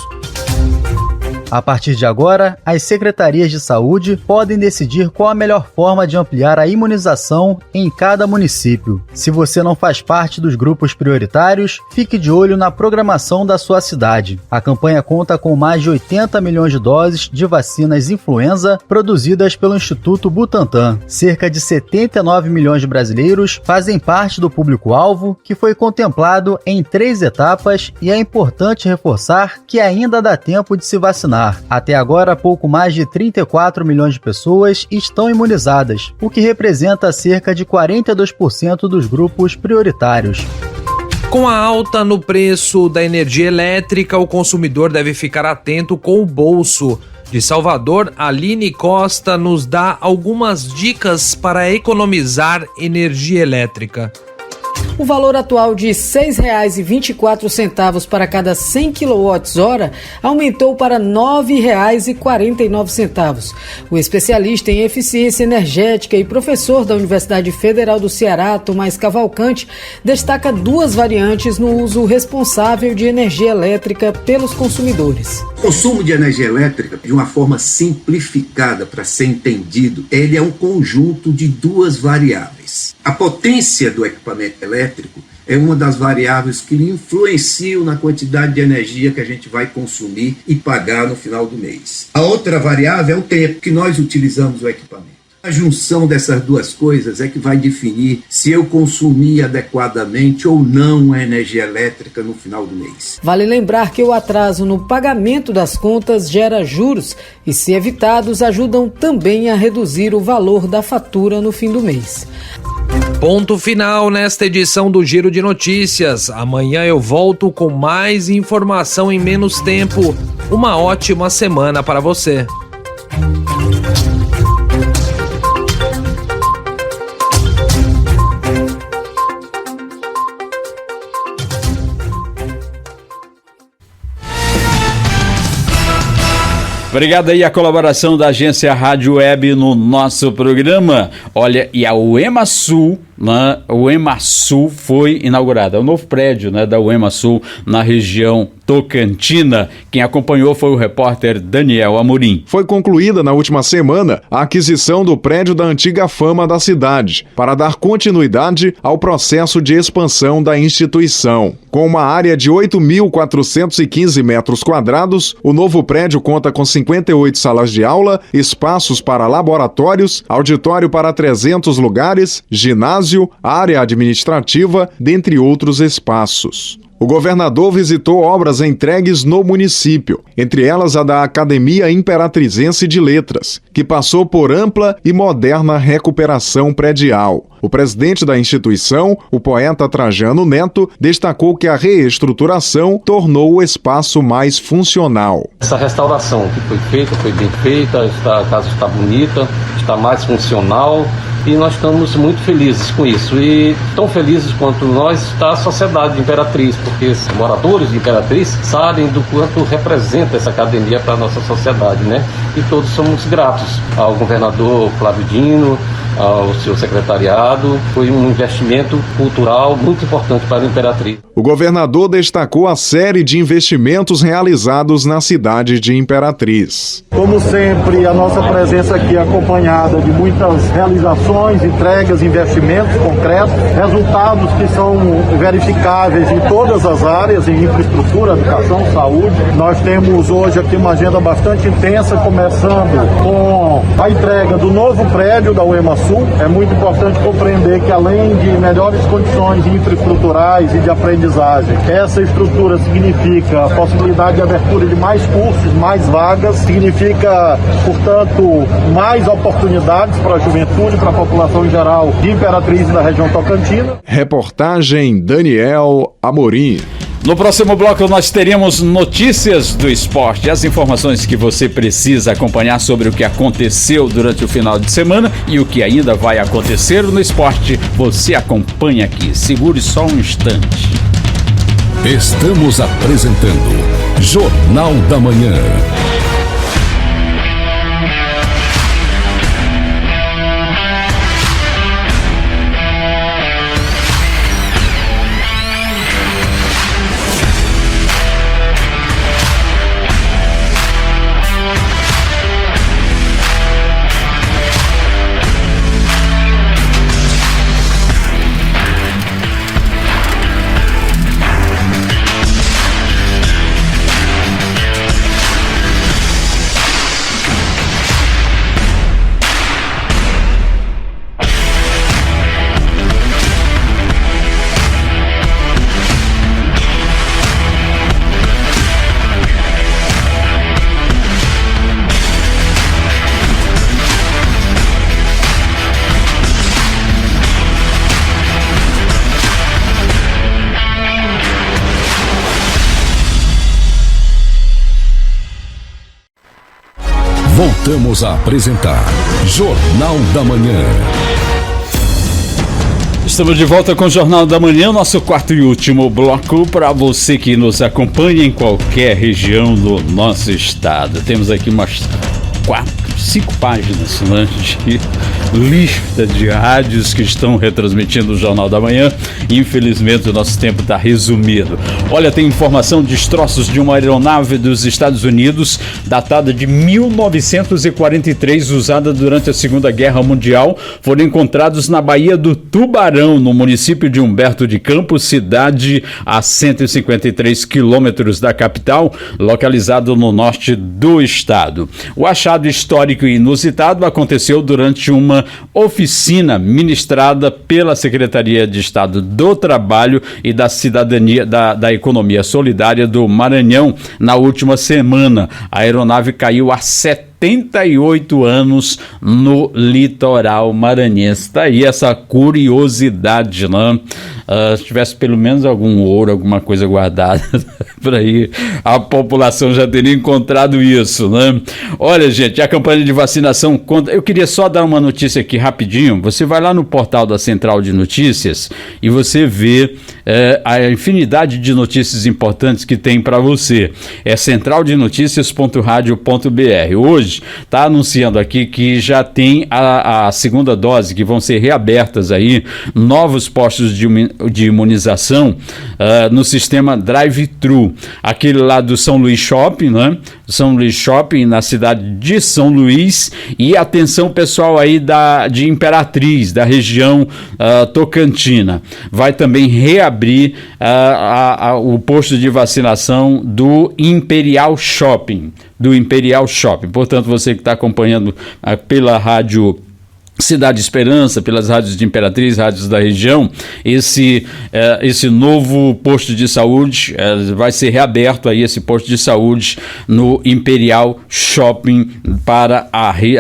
A partir de agora, as secretarias de saúde podem decidir qual a melhor forma de ampliar a imunização em cada município. Se você não faz parte dos grupos prioritários, fique de olho na programação da sua cidade. A campanha conta com mais de 80 milhões de doses de vacinas influenza produzidas pelo Instituto Butantan. Cerca de 79 milhões de brasileiros fazem parte do público-alvo, que foi contemplado em 3 etapas, e é importante reforçar que ainda dá tempo de se vacinar. Até agora, pouco mais de 34 milhões de pessoas estão imunizadas, o que representa cerca de 42% dos grupos prioritários. Com a alta no preço da energia elétrica, o consumidor deve ficar atento com o bolso. De Salvador, Aline Costa nos dá algumas dicas para economizar energia elétrica. O valor atual de R$ 6,24 para cada 100 kWh aumentou para R$ 9,49. O especialista em eficiência energética e professor da Universidade Federal do Ceará, Tomás Cavalcante, destaca 2 variantes no uso responsável de energia elétrica pelos consumidores. O consumo de energia elétrica, de uma forma simplificada para ser entendido, ele é um conjunto de 2 variáveis. A potência do equipamento elétrico é uma das variáveis que influenciam na quantidade de energia que a gente vai consumir e pagar no final do mês. A outra variável é o tempo que nós utilizamos o equipamento. A junção dessas 2 coisas é que vai definir se eu consumi adequadamente ou não a energia elétrica no final do mês. Vale lembrar que o atraso no pagamento das contas gera juros e, se evitados, ajudam também a reduzir o valor da fatura no fim do mês. Ponto final nesta edição do Giro de Notícias. Amanhã eu volto com mais informação em menos tempo. Uma ótima semana para você. Obrigado aí a colaboração da agência Rádio Web no nosso programa. Olha, e a UEMASul né, o Emasul foi inaugurado. É o novo prédio, né, da Emasul na região Tocantina. Quem acompanhou foi o repórter Daniel Amorim. Foi concluída na última semana a aquisição do prédio da antiga Fama da cidade, para dar continuidade ao processo de expansão da instituição. Com uma área de 8.415 metros quadrados, o novo prédio conta com 58 salas de aula, espaços para laboratórios, auditório para 300 lugares, ginásio, área administrativa, dentre outros espaços. O governador visitou obras entregues no município, entre elas a da Academia Imperatrizense de Letras, que passou por ampla e moderna recuperação predial. O presidente da instituição, o poeta Trajano Neto, destacou que a reestruturação tornou o espaço mais funcional. Essa restauração que foi feita, foi bem feita, a casa está bonita, está mais funcional. E nós estamos muito felizes com isso. E tão felizes quanto nós está a sociedade de Imperatriz, porque os moradores de Imperatriz sabem do quanto representa essa academia para a nossa sociedade, né? E todos somos gratos ao governador Flávio Dino, ao seu secretariado. Foi um investimento cultural muito importante para a Imperatriz. O governador destacou a série de investimentos realizados na cidade de Imperatriz. Como sempre, a nossa presença aqui é acompanhada de muitas realizações, entregas, investimentos concretos, resultados que são verificáveis em todas as áreas, em infraestrutura, educação, saúde. Nós temos hoje aqui uma agenda bastante intensa, começando com a entrega do novo prédio da Emasul. É muito importante compreender que, além de melhores condições infraestruturais e de aprendizagem, essa estrutura significa a possibilidade de abertura de mais cursos, mais vagas, significa, portanto, mais oportunidades para a juventude, para a população em geral de Imperatriz e da região Tocantina. Reportagem Daniel Amorim. No próximo bloco nós teremos notícias do esporte, as informações que você precisa acompanhar sobre o que aconteceu durante o final de semana e o que ainda vai acontecer no esporte, você acompanha aqui. Segure só um instante. Estamos apresentando Jornal da Manhã. Voltamos a apresentar Jornal da Manhã. Estamos de volta com o Jornal da Manhã, nosso quarto e último bloco para você que nos acompanha em qualquer região do nosso estado. Temos aqui umas 5 páginas, né, de lista de rádios que estão retransmitindo o Jornal da Manhã. Infelizmente o nosso tempo está resumido. Olha, tem informação de destroços de uma aeronave dos Estados Unidos datada de 1943, usada durante a Segunda Guerra Mundial, foram encontrados na Baía do Tubarão, no município de Humberto de Campos, cidade a 153 quilômetros da capital, localizado no norte do estado. O achado histórico e inusitado aconteceu durante uma oficina ministrada pela Secretaria de Estado do Trabalho e da Cidadania, da Economia Solidária do Maranhão na última semana. A aeronave caiu há 78 anos no litoral maranhense. Está aí essa curiosidade, né? tivesse pelo menos algum ouro, alguma coisa guardada por aí, a população já teria encontrado isso, né? Olha, gente, a campanha de vacinação contra... Eu queria só dar uma notícia aqui rapidinho. Você vai lá no portal da Central de Notícias e você vê a infinidade de notícias importantes que tem para você. É centraldenoticias.radio.br. Hoje está anunciando aqui que já tem a segunda dose, que vão ser reabertas aí novos postos de imunização no sistema drive-thru. Aquele lá do São Luís Shopping, né? São Luís Shopping, na cidade de São Luís, e atenção pessoal aí de Imperatriz, da região Tocantina. Vai também reabrir o posto de vacinação do Imperial Shopping. Portanto, você que está acompanhando pela rádio Cidade Esperança, pelas rádios de Imperatriz, rádios da região, esse novo posto de saúde vai ser reaberto aí, esse posto de saúde no Imperial Shopping para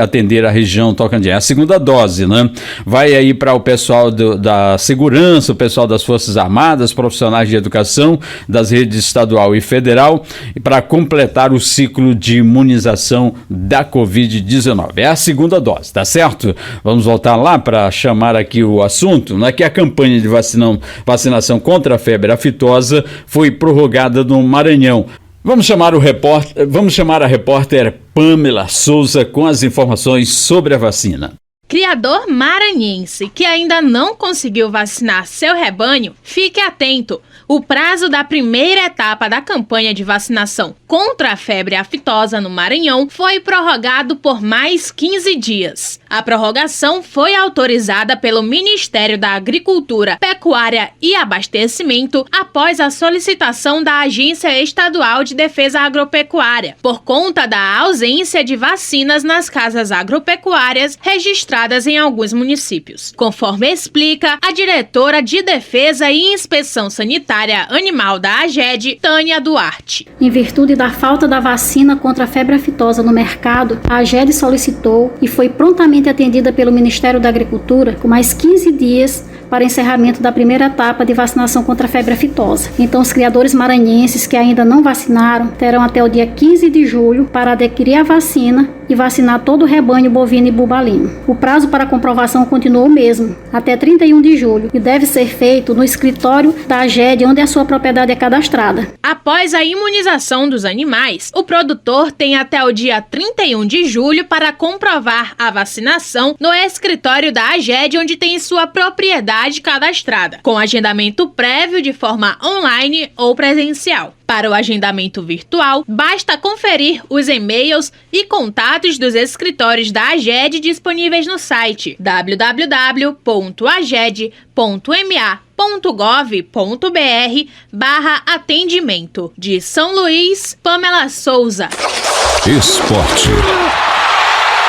atender a região Tocantins. É a segunda dose, né? Vai aí para o pessoal da segurança, o pessoal das Forças Armadas, profissionais de educação das redes estadual e federal, para completar o ciclo de imunização da Covid-19. É a segunda dose, tá certo? Vamos voltar lá para chamar aqui o assunto, né, que a campanha de vacinação contra a febre aftosa foi prorrogada no Maranhão. Vamos chamar a repórter Pamela Souza com as informações sobre a vacina. Criador maranhense que ainda não conseguiu vacinar seu rebanho, fique atento. O prazo da primeira etapa da campanha de vacinação contra a febre aftosa no Maranhão foi prorrogado por mais 15 dias. A prorrogação foi autorizada pelo Ministério da Agricultura, Pecuária e Abastecimento após a solicitação da Agência Estadual de Defesa Agropecuária, por conta da ausência de vacinas nas casas agropecuárias registradas em alguns municípios. Conforme explica a diretora de Defesa e Inspeção Sanitária Animal da AGED, Tânia Duarte. Em virtude da falta da vacina contra a febre aftosa no mercado, a AGED solicitou e foi prontamente atendida pelo Ministério da Agricultura com mais 15 dias para encerramento da primeira etapa de vacinação contra a febre aftosa. Então, os criadores maranhenses que ainda não vacinaram terão até o dia 15 de julho para adquirir a vacina e vacinar todo o rebanho bovino e bubalino. O prazo para comprovação continua o mesmo, até 31 de julho, e deve ser feito no escritório da AGED, onde a sua propriedade é cadastrada. Após a imunização dos animais, o produtor tem até o dia 31 de julho para comprovar a vacinação no escritório da AGED, onde tem sua propriedade cadastrada, com agendamento prévio de forma online ou presencial. Para o agendamento virtual, basta conferir os e-mails e contatos dos escritórios da AGED disponíveis no site www.aged.ma.gov.br/atendimento. De São Luís, Pamela Souza. Esporte.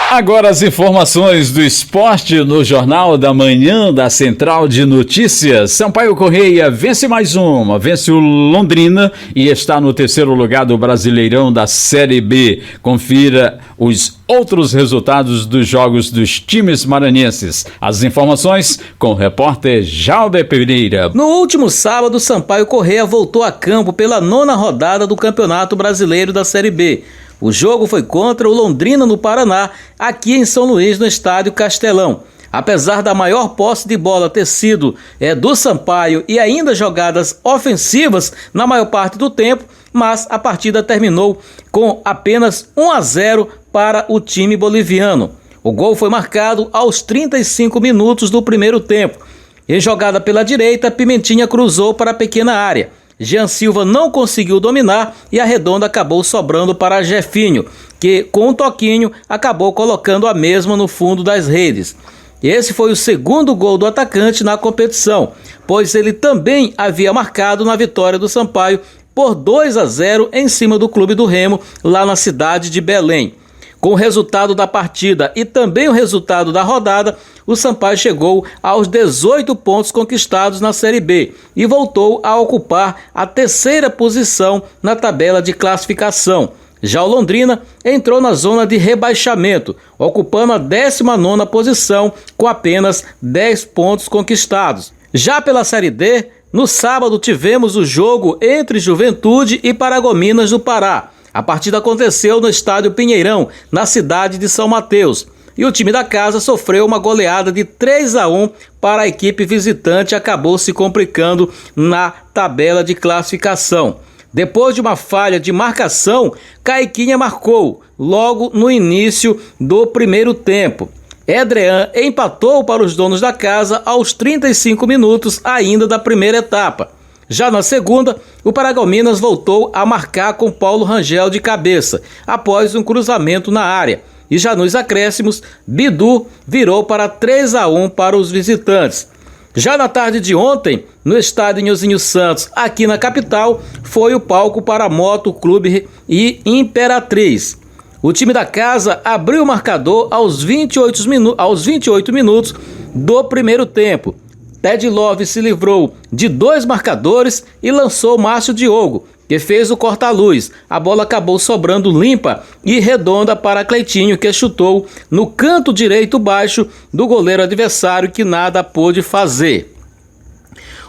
Agora as informações do esporte no Jornal da Manhã da Central de Notícias. Sampaio Correia vence mais uma, vence o Londrina e está no terceiro lugar do Brasileirão da Série B. Confira os outros resultados dos jogos dos times maranhenses. As informações com o repórter Jalber Pereira. No último sábado, Sampaio Correia voltou a campo pela 9ª rodada do Campeonato Brasileiro da Série B. O jogo foi contra o Londrina no Paraná, aqui em São Luís, no estádio Castelão. Apesar da maior posse de bola ter sido do Sampaio e ainda jogadas ofensivas na maior parte do tempo, mas a partida terminou com apenas 1-0 para o time boliviano. O gol foi marcado aos 35 minutos do primeiro tempo. Em jogada pela direita, Pimentinha cruzou para a pequena área. Jean Silva não conseguiu dominar e a redonda acabou sobrando para Jefinho, que com um toquinho acabou colocando a mesma no fundo das redes. Esse foi o segundo gol do atacante na competição, pois ele também havia marcado na vitória do Sampaio por 2-0 em cima do Clube do Remo, lá na cidade de Belém. Com o resultado da partida e também o resultado da rodada, o Sampaio chegou aos 18 pontos conquistados na Série B e voltou a ocupar a terceira posição na tabela de classificação. Já o Londrina entrou na zona de rebaixamento, ocupando a 19ª posição com apenas 10 pontos conquistados. Já pela Série D, no sábado tivemos o jogo entre Juventude e Paragominas do Pará. A partida aconteceu no estádio Pinheirão, na cidade de São Mateus. E o time da casa sofreu uma goleada de 3-1 para a equipe visitante e acabou se complicando na tabela de classificação. Depois de uma falha de marcação, Caiquinha marcou logo no início do primeiro tempo. Edrean empatou para os donos da casa aos 35 minutos ainda da primeira etapa. Já na segunda, o Paragominas voltou a marcar com Paulo Rangel de cabeça, após um cruzamento na área. E já nos acréscimos, Bidu virou para 3-1 para os visitantes. Já na tarde de ontem, no estádio Nhozinho Santos, aqui na capital, foi o palco para Moto Clube e Imperatriz. O time da casa abriu o marcador aos 28 minutos do primeiro tempo. Ted Love se livrou de 2 marcadores e lançou Márcio Diogo, que fez o corta-luz. A bola acabou sobrando limpa e redonda para Cleitinho, que chutou no canto direito baixo do goleiro adversário, que nada pôde fazer.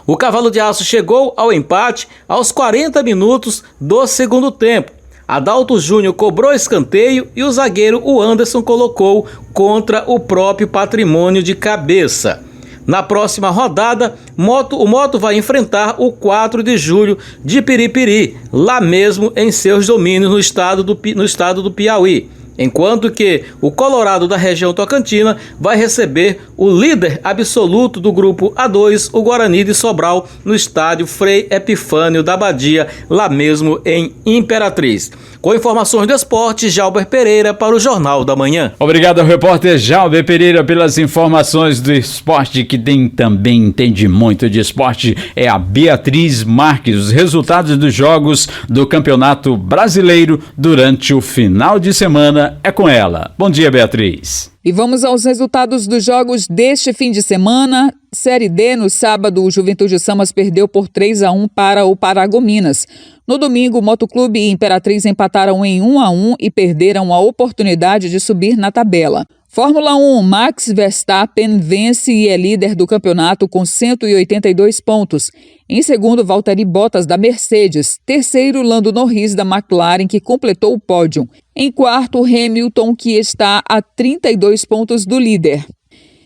O Cavalo de Aço chegou ao empate aos 40 minutos do segundo tempo. Adalto Júnior cobrou escanteio e o zagueiro o Anderson colocou contra o próprio Patrimônio de cabeça. Na próxima rodada, o Moto vai enfrentar o 4 de julho de Piripiri, lá mesmo em seus domínios no estado do Piauí. Enquanto que o Colorado da região Tocantina vai receber o líder absoluto do grupo A2, o Guarani de Sobral, no estádio Frei Epifânio da Badia, lá mesmo em Imperatriz. Com informações do esporte, Jalber Pereira para o Jornal da Manhã. Obrigado ao repórter Jalber Pereira pelas informações do esporte. Que também entende muito de esporte é a Beatriz Marques. Os resultados dos jogos do Campeonato Brasileiro durante o final de semana é com ela. Bom dia, Beatriz. E vamos aos resultados dos jogos deste fim de semana. Série D, no sábado, o Juventude Samas perdeu por 3-1 para o Paragominas. No domingo, o Motoclube e Imperatriz empataram em 1-1 e perderam a oportunidade de subir na tabela. Fórmula 1, Max Verstappen vence e é líder do campeonato com 182 pontos. Em segundo, Valtteri Bottas da Mercedes. Terceiro, Lando Norris da McLaren, que completou o pódio. Em quarto, Hamilton, que está a 32 pontos do líder.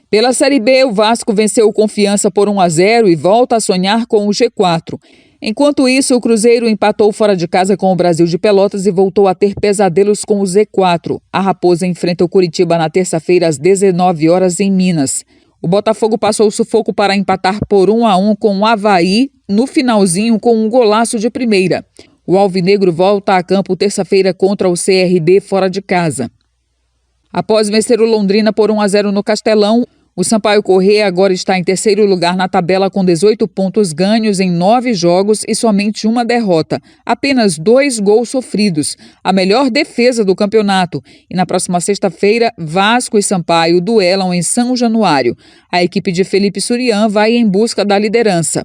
Pela Série B, o Vasco venceu o Confiança por 1-0 e volta a sonhar com o G4. Enquanto isso, o Cruzeiro empatou fora de casa com o Brasil de Pelotas e voltou a ter pesadelos com o Z4. A Raposa enfrenta o Curitiba na terça-feira às 19 horas em Minas. O Botafogo passou o sufoco para empatar por 1-1 com o Avaí no finalzinho com um golaço de primeira. O Alvinegro volta a campo terça-feira contra o CRB fora de casa. Após vencer o Londrina por 1-0 no Castelão, o Sampaio Corrêa agora está em terceiro lugar na tabela com 18 pontos ganhos em 9 jogos e somente uma derrota. Apenas 2 gols sofridos, a melhor defesa do campeonato. E na próxima sexta-feira, Vasco e Sampaio duelam em São Januário. A equipe de Felipe Surian vai em busca da liderança.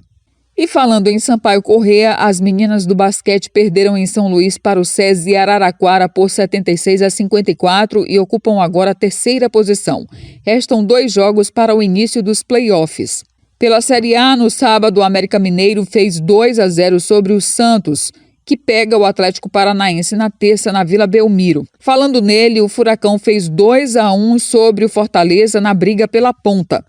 E falando em Sampaio Corrêa, as meninas do basquete perderam em São Luís para o SESI Araraquara por 76-54 e ocupam agora a terceira posição. Restam 2 jogos para o início dos playoffs. Pela Série A, no sábado, o América Mineiro fez 2-0 sobre o Santos, que pega o Atlético Paranaense na terça na Vila Belmiro. Falando nele, o Furacão fez 2-1 sobre o Fortaleza na briga pela ponta.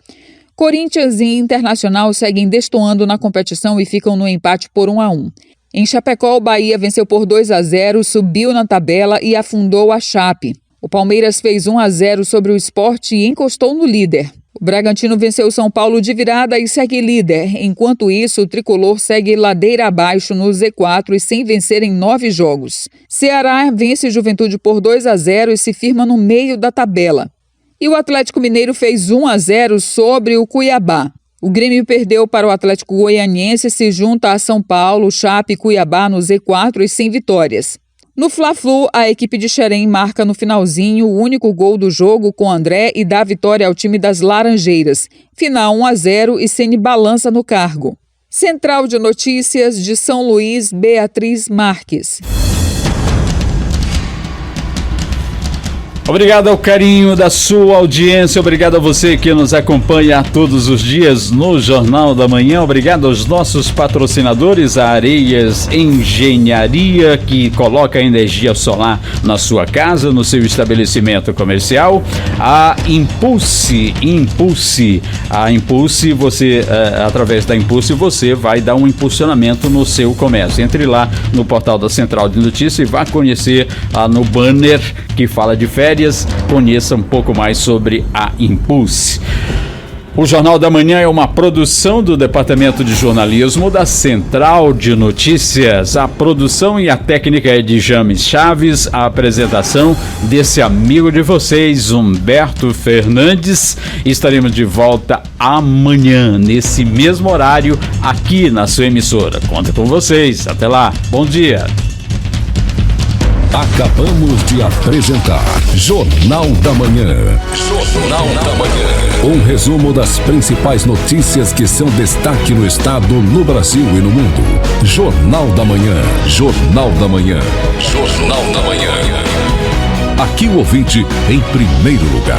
Corinthians e Internacional seguem destoando na competição e ficam no empate por 1-1. Em Chapecó, o Bahia venceu por 2-0, subiu na tabela e afundou a Chape. O Palmeiras fez 1-0 sobre o Sport e encostou no líder. O Bragantino venceu o São Paulo de virada e segue líder. Enquanto isso, o Tricolor segue ladeira abaixo no Z4 e sem vencer em 9 jogos. Ceará vence Juventude por 2-0 e se firma no meio da tabela. E o Atlético Mineiro fez 1-0 sobre o Cuiabá. O Grêmio perdeu para o Atlético Goianiense e se junta a São Paulo, Chape e Cuiabá no Z4 e sem vitórias. No Fla-Flu, a equipe de Xerém marca no finalzinho o único gol do jogo com André e dá vitória ao time das Laranjeiras. Final 1-0 e Ceni balança no cargo. Central de Notícias de São Luís, Beatriz Marques. Obrigado ao carinho da sua audiência, obrigado a você que nos acompanha todos os dias no Jornal da Manhã, obrigado aos nossos patrocinadores, a Areias Engenharia, que coloca energia solar na sua casa, no seu estabelecimento comercial, a Impulse, você, através da Impulse, você vai dar um impulsionamento no seu comércio. Entre lá no portal da Central de Notícias e vá conhecer no banner que fala de férias, conheça um pouco mais sobre a Impulse. O Jornal da Manhã é uma produção do Departamento de Jornalismo da Central de Notícias. A produção e a técnica é de James Chaves, a apresentação desse amigo de vocês, Humberto Fernandes. Estaremos de volta amanhã, nesse mesmo horário, aqui na sua emissora. Conta com vocês. Até lá. Bom dia. Acabamos de apresentar Jornal da Manhã. Jornal da Manhã. Um resumo das principais notícias que são destaque no estado, no Brasil e no mundo. Jornal da Manhã. Jornal da Manhã. Jornal da Manhã. Aqui o ouvinte em primeiro lugar.